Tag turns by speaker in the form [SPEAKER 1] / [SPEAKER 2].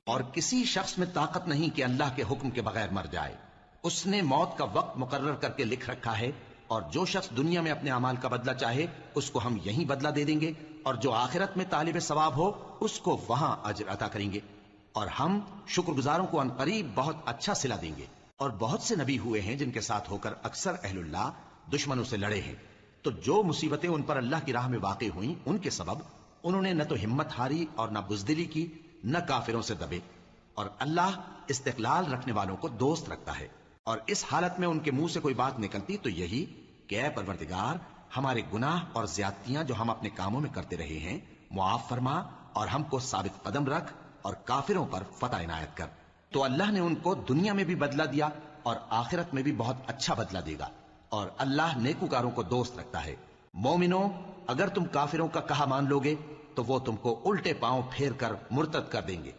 [SPEAKER 1] और किसी शख्स में ताकत नहीं कि अल्लाह के हुक्म के बगैर मर जाए। उसने मौत का वक्त मुकर्रर करके लिख रखा है, और जो शख्स दुनिया में अपने अमाल का बदला चाहे उसको हम यही बदला दे देंगे, और जो आखिरत में तालिब सवाब हो उसको वहां अजर अता करेंगे, और हम शुक्रगुजारों को अनकरीब बहुत अच्छा सिला देंगे। और बहुत से नबी हुए हैं जिनके साथ होकर अक्सर अहलुल्लाह दुश्मनों से लड़े हैं, तो जो मुसीबतें उन पर अल्लाह की राह में वाक़ई हुई उनके सबब उन्होंने न तो हिम्मत हारी और न बुजदिली की, न काफिरों से दबे। और अल्लाह इस्तिक़लाल रखने वालों को दोस्त रखता है। और इस हालत में उनके मुंह से कोई बात निकलती तो यही कि ऐ परवरदिगार, हमारे गुनाह और ज्यादतियां जो हम अपने कामों में करते रहे हैं मुआफ फरमा, और हमको साबित कदम रख, और काफिरों पर फतह इनायत कर। तो अल्लाह ने उनको दुनिया में भी बदला दिया और आखिरत में भी बहुत अच्छा बदला देगा। और अल्लाह नेकुकारों को दोस्त रखता है। मोमिनो, अगर तुम काफिरों का कहा मान लोगे तो वो तुमको उल्टे पांव फेर कर मुर्तद कर देंगे।